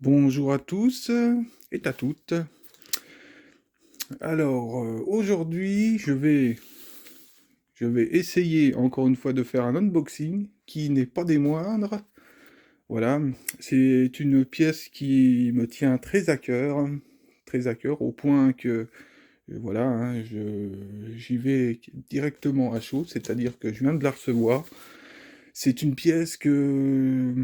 Bonjour à tous et à toutes. Alors, aujourd'hui, je vais essayer encore une fois de faire un unboxing qui n'est pas des moindres. Voilà, c'est une pièce qui me tient très à cœur, au point que, voilà, hein, j'y vais directement à chaud, c'est-à-dire que je viens de la recevoir. C'est une pièce que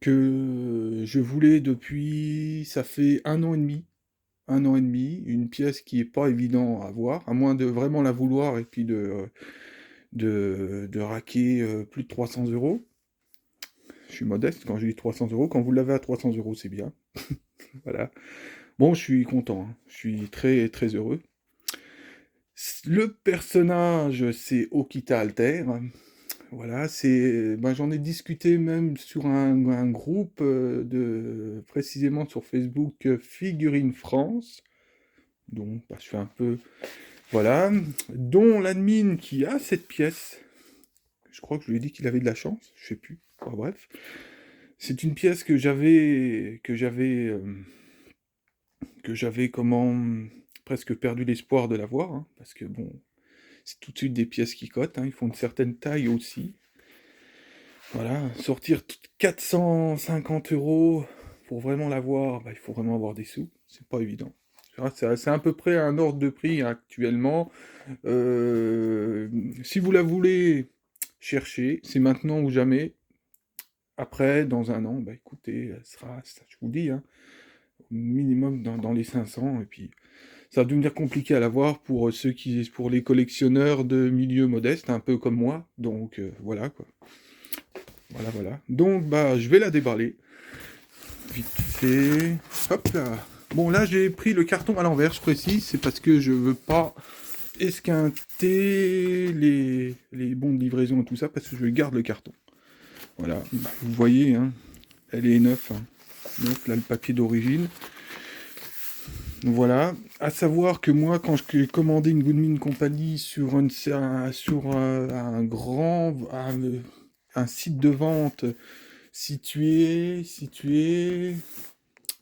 je voulais depuis, ça fait un an et demi, une pièce qui est pas évident à avoir, à moins de vraiment la vouloir et puis de raquer plus de 300 euros. Je suis modeste quand je dis 300 euros. Quand vous l'avez à 300 euros, c'est bien. Voilà. Bon, je suis content, hein. Je suis très très heureux. Le personnage, c'est Okita Alter. Voilà, ben, j'en ai discuté même sur un groupe précisément sur Facebook Figurine France. Donc, bah, je fais un peu. Voilà, dont l'admin qui a cette pièce, je crois que je lui ai dit qu'il avait de la chance, je sais plus, enfin, bref. C'est une pièce que j'avais comment, presque perdu l'espoir de l'avoir, hein, parce que bon, c'est tout de suite des pièces qui cotent, hein, ils font une certaine taille aussi. Voilà, sortir 450 euros pour vraiment l'avoir, bah, il faut vraiment avoir des sous, c'est pas évident. C'est à peu près un ordre de prix actuellement. Euh, Si vous la voulez chercher, c'est maintenant ou jamais. Après, dans un an, bah écoutez, elle sera, ça, je vous le dis, hein, au minimum dans les 500. Et puis, ça va devenir compliqué à l'avoir pour pour les collectionneurs de milieu modeste, un peu comme moi. Donc voilà quoi. Voilà, voilà. Donc bah, je vais la déballer. Vite fait. Hop là. Bon, là, j'ai pris le carton à l'envers, je précise. C'est parce que je veux pas esquinter les bons de livraison et tout ça, parce que je garde le carton. Voilà, bah, vous voyez, hein, elle est neuve, hein. Neuf, là, le papier d'origine. Voilà, à savoir que moi, quand j'ai commandé une Goodman Company sur un site de vente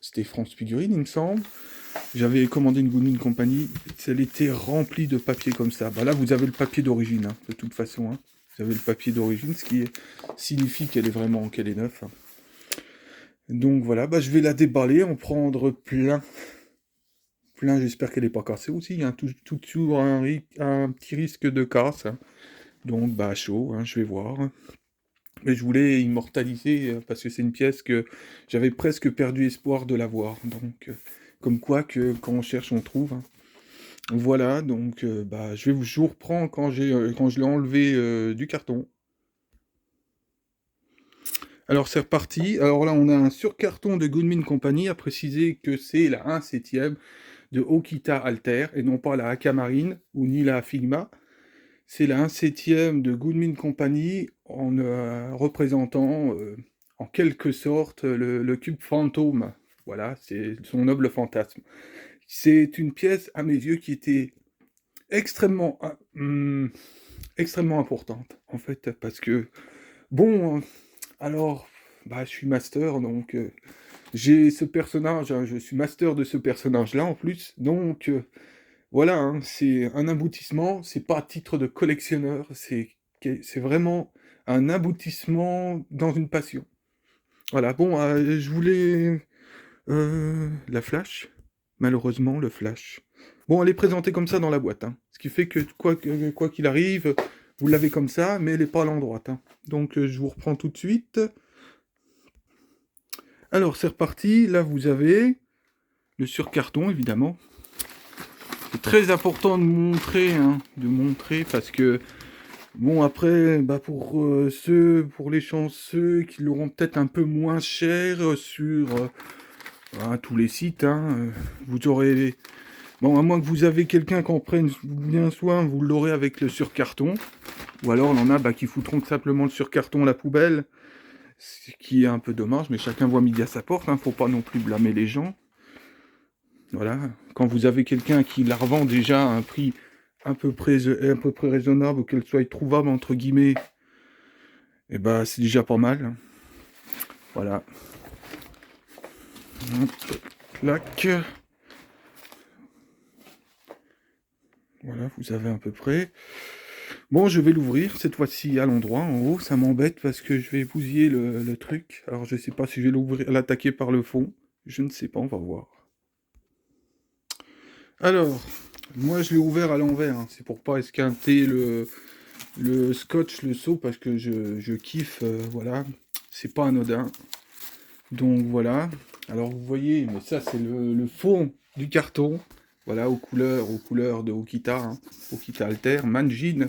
c'était France Figurine, il me semble. J'avais commandé une Goodman Company, elle était remplie de papier comme ça. Bah là, vous avez le papier d'origine, hein, de toute façon, hein. Vous avez le papier d'origine, signifie qu'elle est neuve, hein. Donc voilà, bah, je vais la déballer, en prendre plein, j'espère qu'elle n'est pas cassée aussi, hein, toujours un petit risque de casse, hein. Donc bah chaud, hein, je vais voir. Mais je voulais immortaliser, parce que c'est une pièce que j'avais presque perdu espoir de l'avoir. Donc comme quoi que quand on cherche, on trouve, hein. Voilà, donc bah je vous reprends quand je l'ai enlevé du carton. Alors c'est reparti. Alors là on a un surcarton de Goodman Company, à préciser que c'est la 1/7 de Okita Alter, et non pas la Akamarine, ou ni la Figma. C'est la 1/7 de Goodman Company, en représentant en quelque sorte le cube fantôme. Voilà, c'est son noble fantasme. C'est une pièce, à mes yeux, qui était extrêmement, extrêmement importante, en fait, parce que, bon, alors, bah, je suis master, donc j'ai ce personnage, hein, je suis master de ce personnage-là, en plus, donc voilà, hein, c'est un aboutissement, c'est pas à titre de collectionneur, c'est vraiment un aboutissement dans une passion. Voilà, bon, je voulais la flash, malheureusement, le flash. Bon, elle est présentée comme ça dans la boîte, hein, ce qui fait que quoi qu'il arrive, vous l'avez comme ça, mais elle n'est pas à l'endroit, hein. Donc je vous reprends tout de suite. Alors c'est reparti, là vous avez le surcarton, évidemment. C'est très important hein, de montrer, parce que bon, après, bah pour les chanceux qui l'auront peut-être un peu moins cher sur tous les sites, hein, vous aurez, bon, à moins que vous avez quelqu'un qui en prenne bien soin, vous l'aurez avec le surcarton, ou alors on en a bah, qui foutront simplement le surcarton à la poubelle, ce qui est un peu dommage, mais chacun voit midi à sa porte, hein, faut pas non plus blâmer les gens. Voilà, quand vous avez quelqu'un qui la revend déjà à un prix à peu près raisonnable, ou qu'elle soit trouvable entre guillemets, et bah c'est déjà pas mal, hein. Voilà. Hop, clac. Voilà, vous avez à peu près. Bon, je vais l'ouvrir cette fois-ci à l'endroit, en haut. Ça m'embête parce que je vais bousiller le truc. Alors, je sais pas si je vais l'ouvrir, l'attaquer par le fond. Je ne sais pas, on va voir. Alors, moi, je l'ai ouvert à l'envers, hein. C'est pour pas esquinter le scotch, le seau, parce que je kiffe, voilà. C'est pas anodin. Donc, voilà. Alors, vous voyez, mais ça, c'est le fond du carton. Voilà, aux couleurs de Okita, hein. Okita Alter, Majin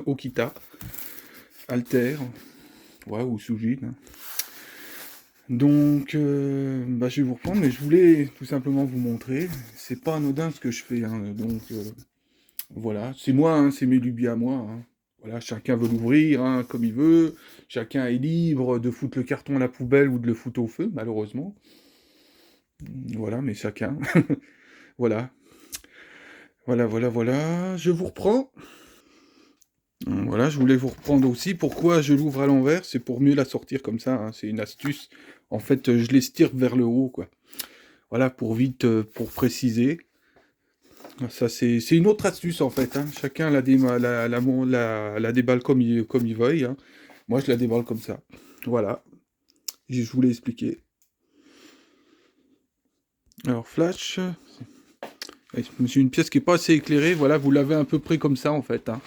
Okita Alter, ouais, ou Sujin, hein. Donc, bah, je vais vous reprendre, mais je voulais tout simplement vous montrer. C'est pas anodin ce que je fais, hein. Donc, voilà, c'est moi, hein, c'est mes lubies à moi, hein. Voilà, chacun veut l'ouvrir, hein, comme il veut. Chacun est libre de foutre le carton à la poubelle ou de le foutre au feu, malheureusement. Voilà, mais chacun. Voilà. Voilà, voilà, voilà. Je vous reprends. Voilà, je voulais vous reprendre aussi. Pourquoi je l'ouvre à l'envers? C'est pour mieux la sortir comme ça, hein. C'est une astuce. En fait, je l'estirpe vers le haut, quoi. Voilà, pour vite, pour préciser. Ça, c'est une autre astuce, en fait, hein. Chacun la déballe comme il veuille, hein. Moi, je la déballe comme ça. Voilà. Je voulais expliquer. Alors, flash. Ouais, c'est une pièce qui est pas assez éclairée. Voilà, vous l'avez à peu près comme ça, en fait, hein.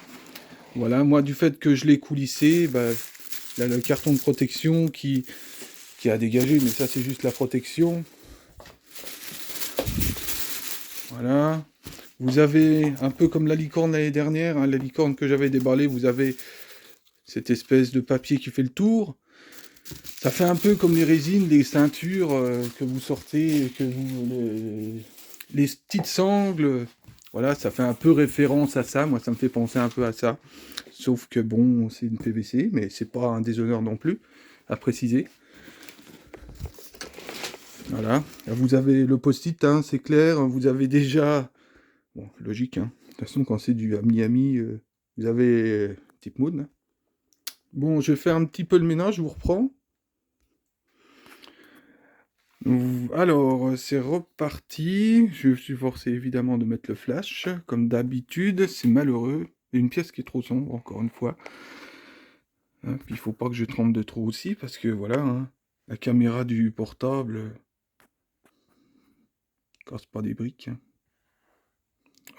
Voilà, moi, du fait que je l'ai coulissé, bah, là, le carton de protection qui a dégagé, mais ça, c'est juste la protection. Voilà. Vous avez, un peu comme la licorne l'année dernière, hein, la licorne que j'avais déballée, vous avez cette espèce de papier qui fait le tour. Ça fait un peu comme les résines, les ceintures que vous sortez, les petites sangles. Voilà, ça fait un peu référence à ça. Moi, ça me fait penser un peu à ça. Sauf que bon, c'est une PVC, mais c'est pas un déshonneur non plus, à préciser. Voilà. Là, vous avez le post-it, hein, c'est clair. Vous avez déjà... Bon, logique, hein. De toute façon, quand c'est du Miami, vous avez type moon, hein. Bon, je vais faire un petit peu le ménage, je vous reprends. Alors, c'est reparti. Je suis forcé évidemment de mettre le flash, comme d'habitude. C'est malheureux. Une pièce qui est trop sombre, encore une fois. Hein, puis il faut pas que je trempe de trop aussi, parce que voilà, hein, la caméra du portable casse pas des briques, hein.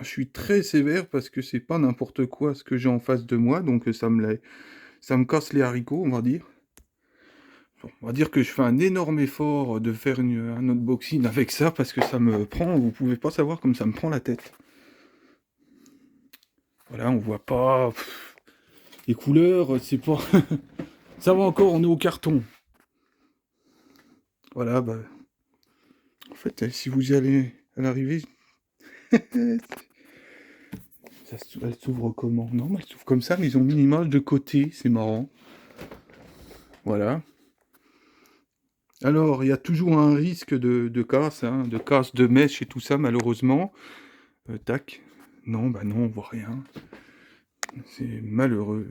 Je suis très sévère parce que c'est pas n'importe quoi ce que j'ai en face de moi, donc ça me casse les haricots, on va dire. Bon, on va dire que je fais un énorme effort de faire un unboxing avec ça parce que ça me prend, vous pouvez pas savoir comme ça me prend la tête. Voilà, on voit pas les couleurs, c'est pas. Ça va encore, on est au carton. Voilà, bah. En fait, si vous y allez à l'arrivée, elle s'ouvre comment? Non, elle s'ouvre comme ça, mais ils ont mis l'image de côté, c'est marrant. Voilà. Alors, il y a toujours un risque de casse, hein, de casse de mèche et tout ça, malheureusement. Tac. Non, bah non, on voit rien. C'est malheureux.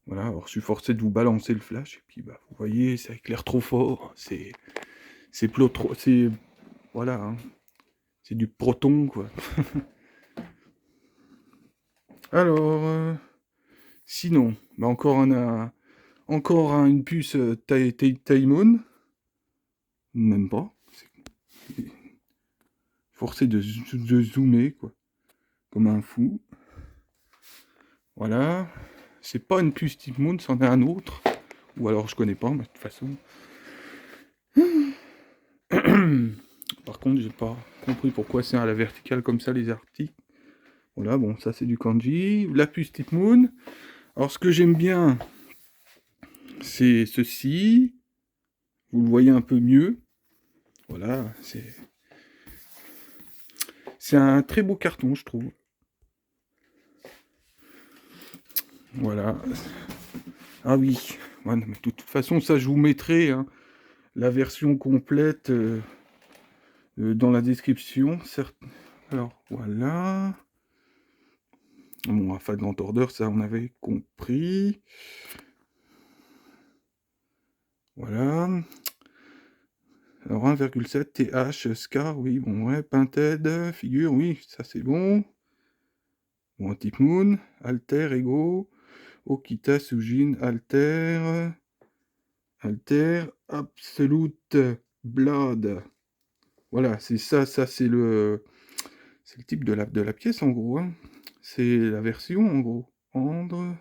Voilà, alors je suis forcé de vous balancer le flash, et puis bah, vous voyez, ça éclaire trop fort. C'est trop. C'est. Voilà, hein. C'est du proton, quoi. Alors, sinon, bah une puce Taimon. Même pas. C'est forcé de zoomer, quoi. Comme un fou. Voilà. C'est pas une puce type Moon, c'en est un autre. Ou alors je connais pas, mais de toute façon. Par contre, j'ai pas compris pourquoi c'est à la verticale comme ça les articles. Voilà, bon, ça c'est du kanji. La puce type Moon. Alors ce que j'aime bien, c'est ceci. Vous le voyez un peu mieux. Voilà, c'est un très beau carton, je trouve. Voilà. Ah oui. Ouais, non, mais de toute façon, ça je vous mettrai, hein, la version complète dans la description. Certes. Alors voilà. Bon, enfin de l'entordeur, ça on avait compris. Voilà. Alors 1,7 TH, Scar, oui, bon, ouais, Pinted, figure, oui, ça c'est bon. Bon, Type Moon, Alter, Ego, Okita, Sujin, Alter, Absolute Blood. Voilà, c'est ça, c'est le type de la pièce en gros, hein. C'est la version en gros. Andre,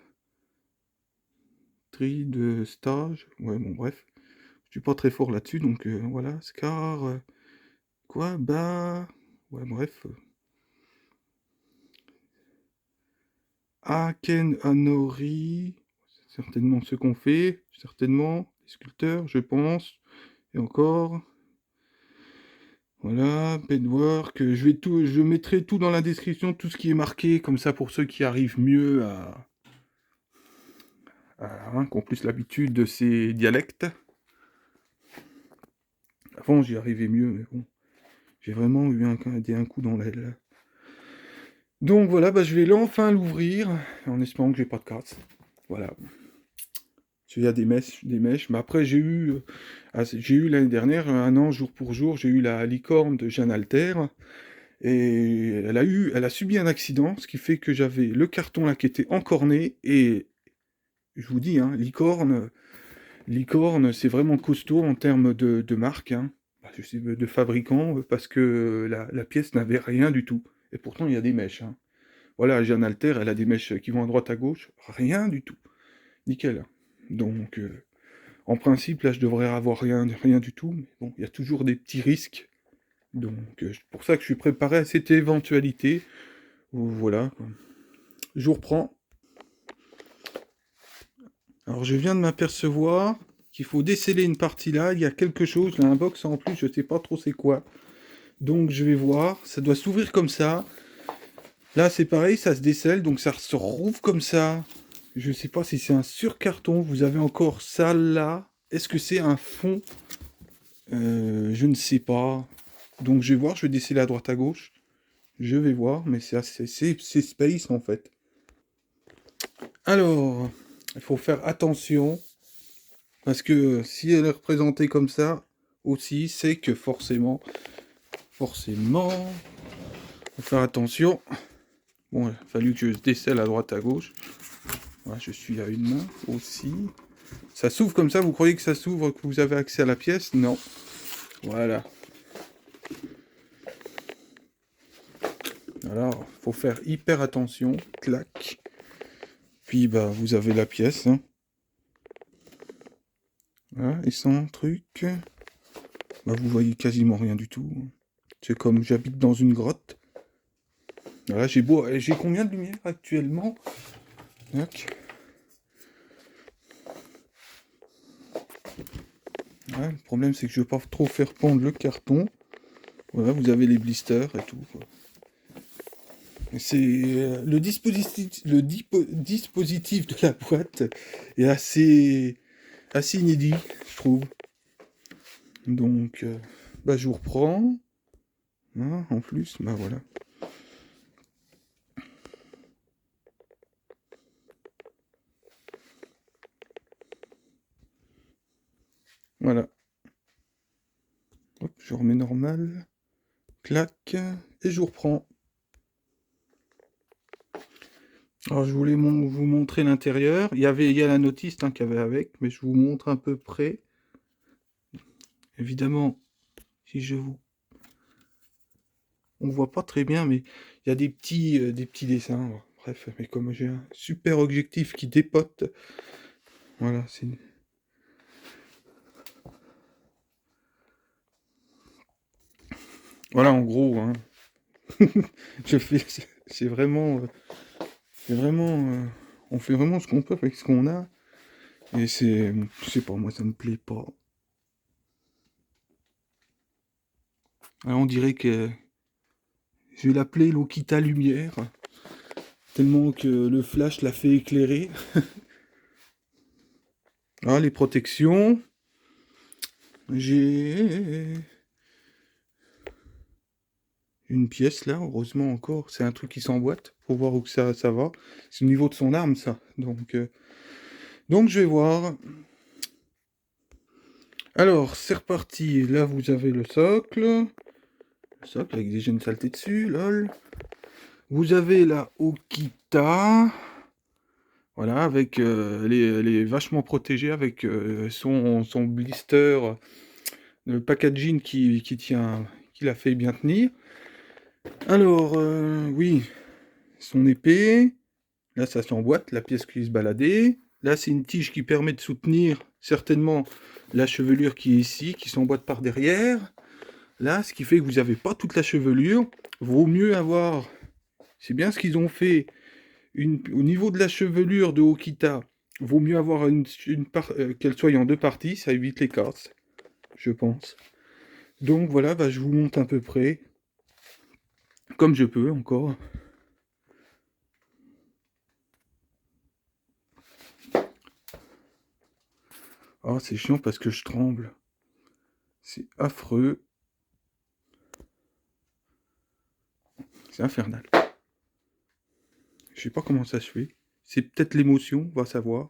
Tri de stage, ouais, bon, bref. Je suis pas très fort là-dessus, donc voilà, Scar, quoi, bah, ouais, bref. Aken Anori, c'est certainement ce qu'on fait, certainement, les sculpteurs, je pense, et encore. Voilà, Bedwork, je mettrai tout dans la description, tout ce qui est marqué, comme ça pour ceux qui arrivent mieux hein, qui ont plus l'habitude de ces dialectes. Avant j'y arrivais mieux, mais bon, j'ai vraiment eu un coup dans l'aile. Donc voilà, bah, je vais enfin l'ouvrir, en espérant que j'ai pas de casse. Voilà. Il y a des mèches, mais après j'ai eu l'année dernière, un an jour pour jour, j'ai eu la licorne de Jeanne Alter, et elle a subi un accident, ce qui fait que j'avais le carton là qui était encorné, et je vous dis, hein, licorne, c'est vraiment costaud en termes de marque, hein. Bah, je sais, de fabricant, parce que la pièce n'avait rien du tout. Et pourtant, il y a des mèches, hein. Voilà, Jeanne Alter, elle a des mèches qui vont à droite à gauche, rien du tout. Nickel. Donc, en principe, là, je devrais avoir rien du tout, mais bon, il y a toujours des petits risques. Donc, c'est pour ça que je suis préparé à cette éventualité. Voilà, quoi. Je vous reprends. Alors, je viens de m'apercevoir qu'il faut déceler une partie là. Il y a quelque chose, là, un box en plus, je sais pas trop c'est quoi. Donc, je vais voir. Ça doit s'ouvrir comme ça. Là, c'est pareil, ça se décèle, donc ça se rouvre comme ça. Je sais pas si c'est un surcarton. Vous avez encore ça là. Est-ce que c'est un fond? Je ne sais pas. Donc, je vais voir, je vais déceler à droite à gauche. Je vais voir, mais c'est space en fait. Alors, il faut faire attention, parce que si elle est représentée comme ça, aussi, c'est que forcément, faut faire attention. Bon, il a fallu que je décèle à droite à gauche. Voilà, je suis à une main aussi. Ça s'ouvre comme ça, vous croyez que ça s'ouvre, que vous avez accès à la pièce? Non. Voilà. Alors, faut faire hyper attention. Clac. Puis, bah, vous avez la pièce, hein. Voilà, et sans truc. Bah, vous voyez quasiment rien du tout. C'est comme j'habite dans une grotte. Voilà, j'ai combien de lumière actuellement? Tac. Voilà, le problème c'est que je veux pas trop faire pendre le carton. Voilà, vous avez les blisters et tout, quoi. C'est dispositif de la boîte est assez inédit, je trouve. Donc, bah, je vous reprends. Hein, en plus, bah voilà. Voilà. Hop, je remets normal. Clac. Et je vous reprends. Alors, je voulais vous montrer l'intérieur. Il y a la notice hein, qu'il y avait avec, mais je vous montre un peu près. Évidemment, si je vous... On voit pas très bien, mais il y a des petits dessins. Bref, mais comme j'ai un super objectif qui dépote, voilà, c'est... Voilà, en gros, hein. Je fais... C'est vraiment... on fait vraiment ce qu'on peut avec ce qu'on a. Et c'est... Je sais pas, moi, ça me plaît pas. Alors, on dirait que... Je vais l'appeler l'Okita Lumière. Tellement que le flash l'a fait éclairer. Ah, les protections. J'ai une pièce là, heureusement encore. C'est un truc qui s'emboîte pour voir où que ça va. C'est au niveau de son arme, ça. Donc je vais voir. Alors, c'est reparti. Là, vous avez le socle. Le socle avec déjà une saleté dessus, lol. Vous avez la Okita. Voilà, avec elle est vachement protégée avec son blister, le packaging qui tient, qui la fait bien tenir. Alors, oui, son épée. Là, ça s'emboîte, la pièce qui se baladait. Là, c'est une tige qui permet de soutenir certainement la chevelure qui est ici, qui s'emboîte par derrière. Là, ce qui fait que vous n'avez pas toute la chevelure. Vaut mieux avoir, c'est bien ce qu'ils ont fait, au niveau de la chevelure de Okita, vaut mieux avoir qu'elle soit en deux parties, ça évite les casses, je pense. Donc voilà, bah, je vous montre à peu près, comme je peux encore. Ah, c'est chiant parce que je tremble. C'est affreux. C'est infernal. Je sais pas comment ça se fait. C'est peut-être l'émotion, on va savoir.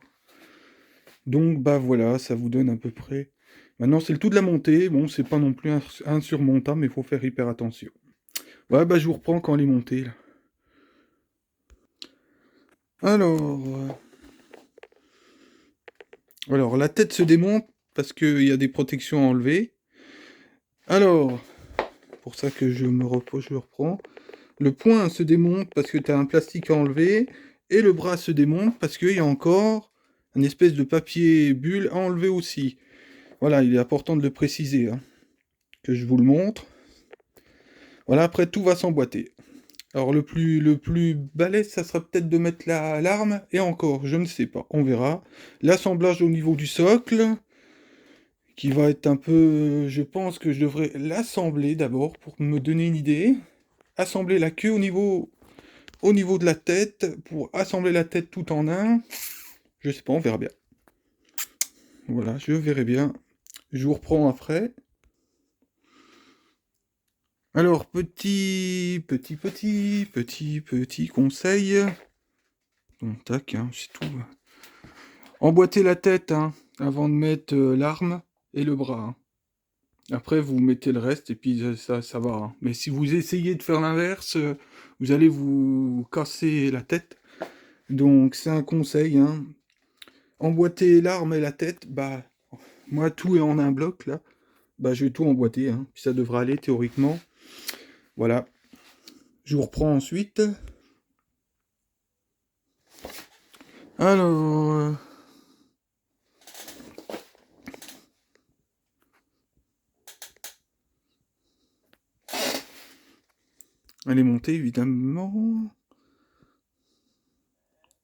Donc bah voilà, ça vous donne à peu près. Maintenant c'est le tout de la montée. Bon, c'est pas non plus insurmontable, mais il faut faire hyper attention. Ouais, bah je vous reprends quand elle est montée là. Alors, la tête se démonte parce qu'il y a des protections à enlever. Alors, pour ça que je me repose, je reprends. Le poing se démonte parce que tu as un plastique à enlever. Et le bras se démonte parce qu'il y a encore un espèce de papier bulle à enlever aussi. Voilà, il est important de le préciser, hein, que je vous le montre. Voilà, après tout va s'emboîter. Alors le plus balèze, ça sera peut-être de mettre l'arme, et encore, je ne sais pas, on verra. L'assemblage au niveau du socle, qui va être un peu... Je pense que je devrais l'assembler d'abord, pour me donner une idée. Assembler la queue au niveau de la tête, pour assembler la tête tout en un. Je sais pas, on verra bien. Voilà, je verrai bien. Je vous reprends après. Alors, petit conseil. Bon, tac, hein, c'est tout. Emboîtez la tête, hein, avant de mettre l'arme et le bras, hein. Après, vous mettez le reste et puis ça va, hein. Mais si vous essayez de faire l'inverse, vous allez vous casser la tête. Donc, c'est un conseil, hein. Emboîter l'arme et la tête, bah, moi, tout est en un bloc, là. Bah, je vais tout emboîter, hein. Puis ça devrait aller, théoriquement. Voilà. Je vous reprends ensuite. Alors... elle est montée, évidemment.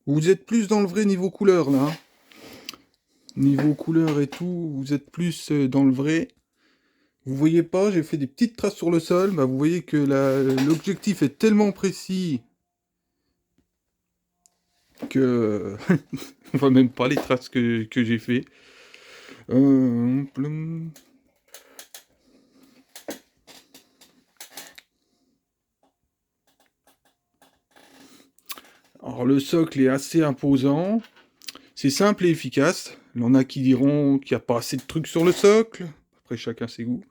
Vous êtes plus dans le vrai niveau couleur, là, hein. Niveau couleur et tout, vous êtes plus dans le vrai. Vous voyez pas, j'ai fait des petites traces sur le sol. Bah, vous voyez que l'objectif est tellement précis que... on va même pas les traces que j'ai fait. Alors le socle est assez imposant. C'est simple et efficace. Il y en a qui diront qu'il n'y a pas assez de trucs sur le socle. Après, chacun ses goûts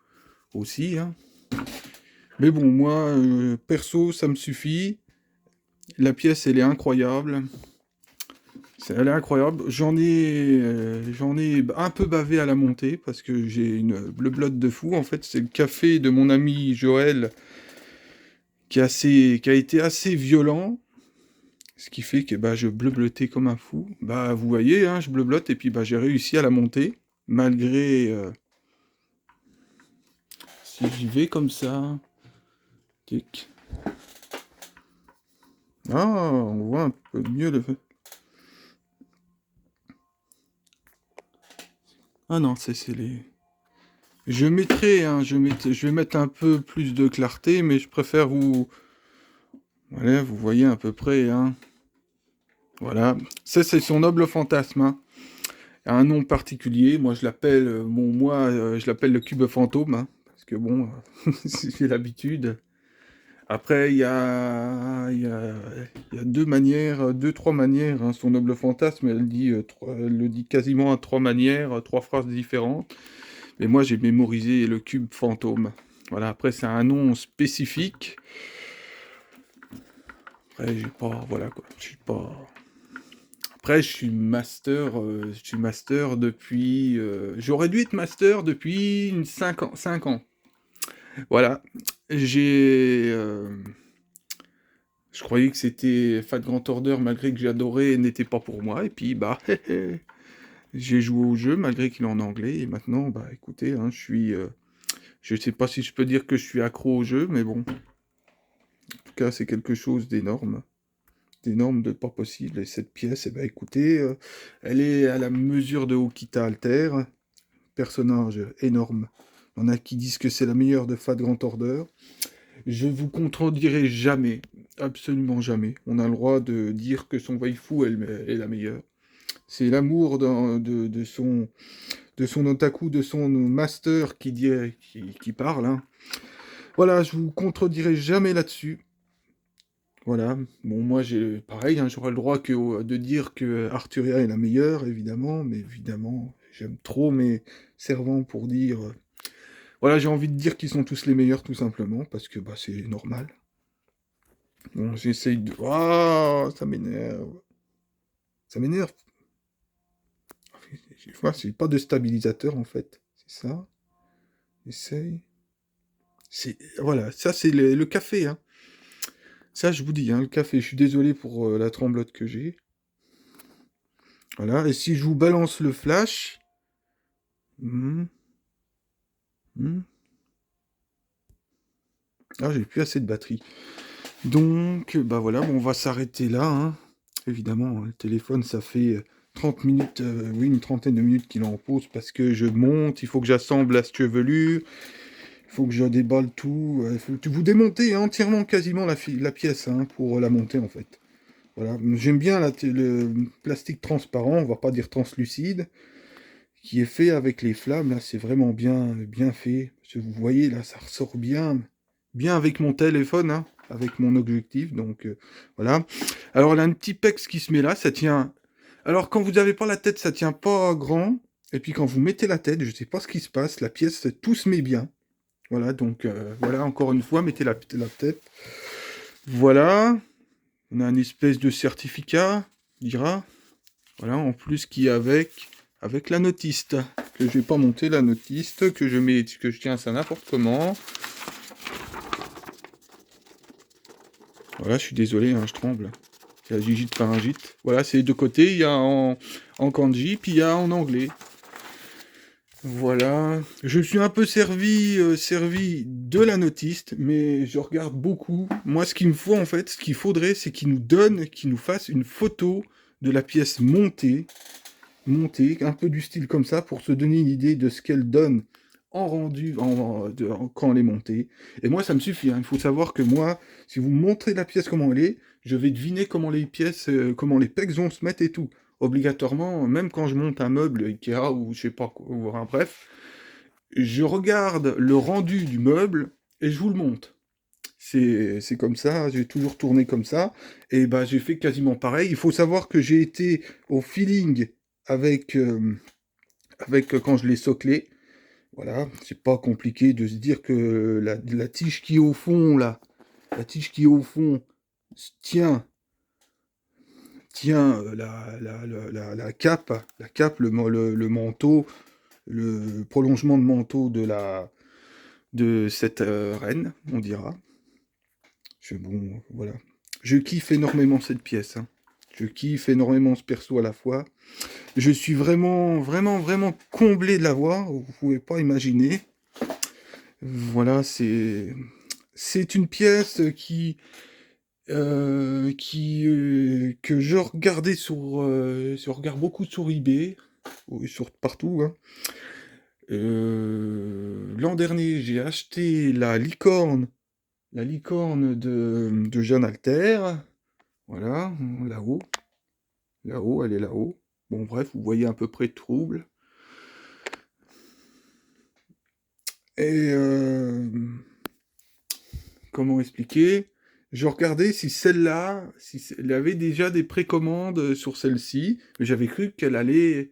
aussi, hein. Mais bon, moi, perso, ça me suffit. La pièce, elle est incroyable. Elle est incroyable. J'en ai un peu bavé à la montée parce que j'ai une bleu-blotte de fou. En fait, c'est le café de mon ami Joël qui a été assez violent. Ce qui fait que bah, je bleu-bleutais comme un fou. Bah, vous voyez, hein, je bleu-blotte et puis bah, j'ai réussi à la monter. Malgré... si j'y vais comme ça... Tic. Ah, on voit un peu mieux le... Ah non, c'est les... Je mettrai, hein, je vais mettre un peu plus de clarté, mais je préfère vous... Voilà, vous voyez à peu près, hein. Voilà. Ça, c'est son noble fantasme, hein. Un nom particulier. Moi, je l'appelle, je l'appelle le cube fantôme, hein, parce que bon, j'ai l'habitude. Après, il y a deux manières, deux, trois manières, hein. Son noble fantasme, elle le dit quasiment à trois manières, trois phrases différentes. Mais moi, j'ai mémorisé le Cube Fantôme. Voilà, après, c'est un nom spécifique. Après, j'ai pas... Voilà, quoi. Je suis pas... Après, je suis master depuis... j'aurais dû être master depuis 5 ans. 5 ans. Voilà. J'ai... je croyais que c'était Fat Grand Order, malgré que j'adorais, n'était pas pour moi. Et puis, bah, j'ai joué au jeu, malgré qu'il est en anglais. Et maintenant, bah, écoutez, hein, je suis... je sais pas si je peux dire que je suis accro au jeu, mais bon. En tout cas, c'est quelque chose d'énorme. D'énorme, de pas possible. Et cette pièce, eh ben, écoutez, elle est à la mesure de Okita Alter. Personnage énorme. Il y en a qui disent que c'est la meilleure de Fat Grand Order. Je vous contredirai jamais, absolument jamais. On a le droit de dire que son waifu est la meilleure. C'est l'amour de son otaku, de son master qui parle. Hein. Voilà, je vous contredirai jamais là-dessus. Voilà. Bon, moi, j'ai pareil, hein, j'aurais le droit de dire que Arturia est la meilleure, évidemment, mais évidemment, j'aime trop mes servants pour dire. Voilà, j'ai envie de dire qu'ils sont tous les meilleurs, tout simplement, parce que bah, c'est normal. Bon, j'essaye de. Ah, ça m'énerve. Ça m'énerve. C'est pas de stabilisateur, en fait. C'est ça. Essaye. Voilà, ça, c'est le café, hein. Ça, je vous dis, hein, le café. Je suis désolé pour la tremblote que j'ai. Voilà, et si je vous balance le flash. Hmm, hmm. Ah, j'ai plus assez de batterie. Donc, bah voilà, bon, on va s'arrêter là. Hein. Évidemment, le téléphone, ça fait 30 minutes, oui, une trentaine de minutes qu'il est en pause parce que je monte, il faut que j'assemble la chevelure, il faut que je déballe tout. Il faut que vous démontez entièrement, quasiment, la pièce hein, pour la monter, en fait. Voilà. J'aime bien le plastique transparent, on va pas dire translucide, qui est fait avec les flammes. Là, c'est vraiment bien, bien fait. Parce que vous voyez, là, ça ressort bien, bien avec mon téléphone, hein, avec mon objectif. Donc, voilà. Alors, là, un petit pex qui se met là, ça tient. Alors, quand vous n'avez pas la tête, ça tient pas grand. Et puis, quand vous mettez la tête, je sais pas ce qui se passe, la pièce, tout se met bien. Voilà, donc, voilà, encore une fois, mettez la tête. Voilà. On a une espèce de certificat, dira. Voilà, en plus qui est avec la notiste. Que je vais pas monter la notiste, que je tiens ça n'importe comment. Voilà, je suis désolé, hein, je tremble. C'est la gigite pharyngite. Voilà, c'est les deux côtés, il y a en kanji, puis il y a en anglais. Voilà. Je suis un peu servi de la notiste, mais je regarde beaucoup. Moi, ce qu'il me faut, en fait, ce qu'il faudrait, c'est qu'il nous fasse une photo de la pièce montée, un peu du style comme ça, pour se donner une idée de ce qu'elle donne en rendu quand elle est montée. Et moi, ça me suffit. Hein. Il faut savoir que moi, si vous me montrez la pièce comment elle est, je vais deviner comment les pièces, comment les pecs vont se mettre et tout. Obligatoirement, même quand je monte un meuble Ikea ou je sais pas quoi, ou, hein, bref, je regarde le rendu du meuble et je vous le monte. C'est comme ça, j'ai toujours tourné comme ça, et bah j'ai fait quasiment pareil. Il faut savoir que j'ai été au feeling avec, quand je l'ai soclé. Voilà, c'est pas compliqué de se dire que la tige qui est au fond, là, la tige qui est au fond tient la cape, le manteau, le prolongement de manteau de cette reine, on dira. Bon, voilà. Je kiffe énormément cette pièce. Hein. Je kiffe énormément ce perso à la fois. Je suis vraiment, vraiment, vraiment comblé de l'avoir. Vous pouvez pas imaginer. Voilà, c'est une pièce que je regardais je regarde beaucoup sur eBay, ou sur partout. Hein. L'an dernier, j'ai acheté la licorne de Jeanne Alter. Voilà, là-haut. Là-haut, elle est là-haut. Bon, bref, vous voyez à peu près trouble. Et comment expliquer? Je regardais si celle-là, si elle avait déjà des précommandes sur celle-ci. J'avais cru qu'elle allait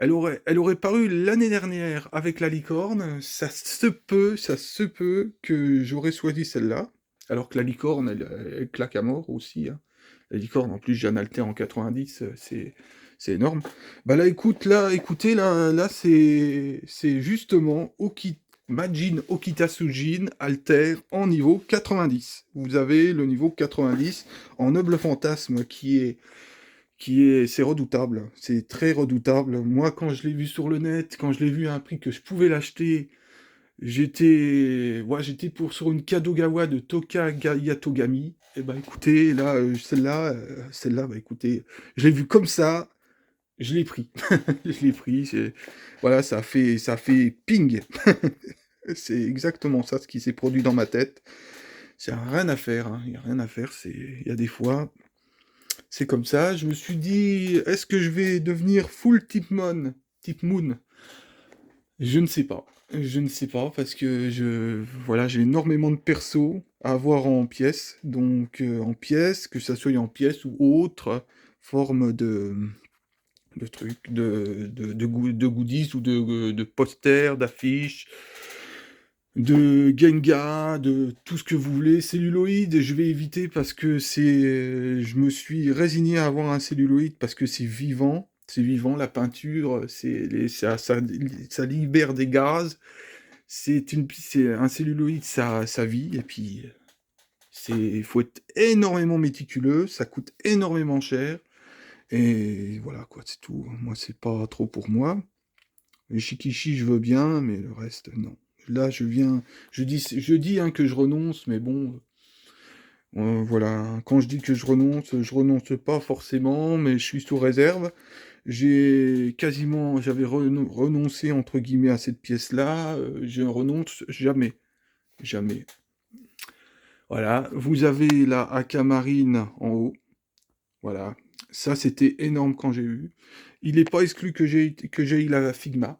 Elle aurait paru l'année dernière avec la licorne, ça se peut que j'aurais choisi celle-là, alors que la licorne, elle claque à mort aussi, hein. La licorne, en plus, Jeanne Alter en 90, c'est énorme. Bah là, écoutez, là, c'est justement Majin Okita Sujin Alter en niveau 90. Vous avez le niveau 90 en Noble Fantasme c'est redoutable, c'est très redoutable. Moi, quand je l'ai vu sur le net, quand je l'ai vu à un prix que je pouvais l'acheter, j'étais sur une Kadogawa de Toka Yatogami. Et bah écoutez, là, celle-là, bah écoutez, je l'ai vu comme ça, je l'ai pris. Je l'ai pris, voilà, ça fait ping. C'est exactement ça ce qui s'est produit dans ma tête. Il n'y a rien à faire, hein. Il n'y a rien à faire, il y a des fois, c'est comme ça. Je me suis dit, est-ce que je vais devenir full type Moon? Je ne sais pas. Je ne sais pas parce que voilà, j'ai énormément de persos à avoir en pièces. Donc en pièces, que ça soit en pièces ou autre forme de trucs, de goodies ou de posters, d'affiches, de Genga, de tout ce que vous voulez. Celluloïd, je vais éviter parce que je me suis résigné à avoir un celluloïd parce que c'est vivant, la peinture, ça libère des gaz. C'est un celluloïd, ça vit, et puis il faut être énormément méticuleux, ça coûte énormément cher, et voilà quoi, c'est tout. Moi, c'est pas trop pour moi. Les shikishi, je veux bien, mais le reste, non. Là, je dis hein, que je renonce, mais bon, voilà. Quand je dis que je renonce pas forcément, mais je suis sous réserve. J'avais renoncé entre guillemets à cette pièce-là. Je renonce jamais, jamais. Voilà. Vous avez la Aquamarine en haut. Voilà. Ça, c'était énorme quand j'ai eu. Il n'est pas exclu que j'ai eu la Figma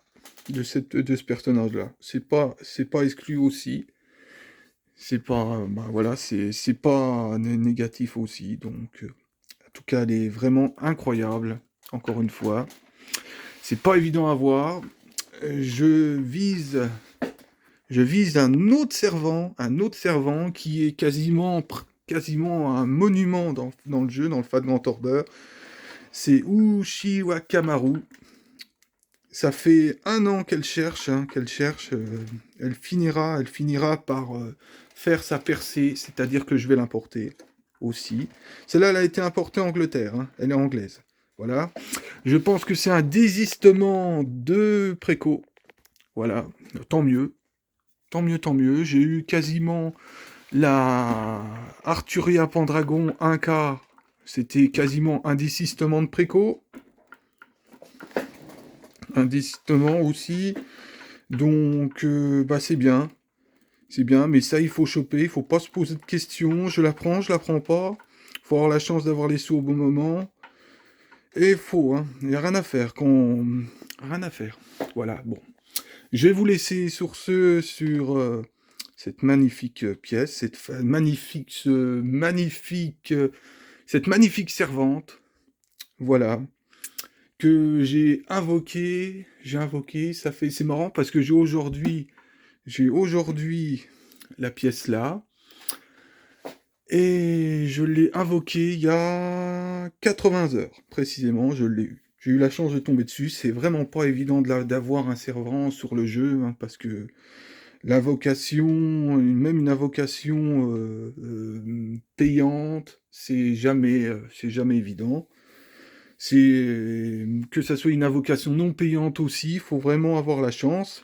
de ce personnage-là. C'est pas exclu aussi. C'est pas, bah voilà, c'est pas négatif aussi. Donc, en tout cas, elle est vraiment incroyable. Encore une fois, c'est pas évident à voir. Je vise, je vise un autre servant qui est quasiment un monument dans le jeu, dans le Fat Order. C'est Uchiwa Kamaru. Ça fait 1 an qu'elle cherche, hein, elle finira par faire sa percée, c'est-à-dire que je vais l'importer aussi. Celle-là, elle a été importée en Angleterre, hein, elle est anglaise. Voilà. Je pense que c'est un désistement de préco. Voilà, tant mieux. Tant mieux, tant mieux. J'ai eu quasiment la Arturia Pendragon 1K. C'était quasiment un désistement de préco. Un désistement aussi. Donc, bah c'est bien. C'est bien, mais ça, il faut choper. Il faut pas se poser de questions. Je la prends pas. Faut avoir la chance d'avoir les sous au bon moment. Et faut, hein. Il n'y a rien à faire. Rien à faire. Voilà, bon. Je vais vous laisser sur cette magnifique pièce, cette magnifique servante, voilà, que j'ai invoqué, c'est marrant parce que j'ai aujourd'hui la pièce là, et je l'ai invoqué il y a 80 heures, précisément, je l'ai eu. J'ai eu la chance de tomber dessus, c'est vraiment pas évident d'avoir un servant sur le jeu, hein, parce que même une invocation payante, c'est jamais évident. Que ça soit une invocation non payante aussi, il faut vraiment avoir la chance.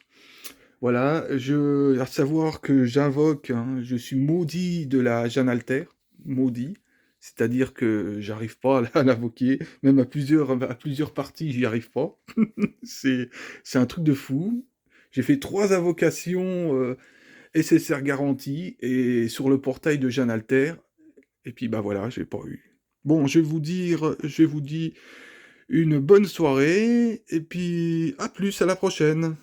Voilà, à savoir que j'invoque, hein, je suis maudit de la Jeanne Alter, maudit, c'est-à-dire que j'arrive pas à l'invoquer, même à plusieurs parties, j'y arrive pas. C'est, c'est un truc de fou. J'ai fait 3 invocations SSR garantie et sur le portail de Jeanne Alter, et puis bah voilà, j'ai pas eu. Bon, je vous dis une bonne soirée, et puis à plus, à la prochaine.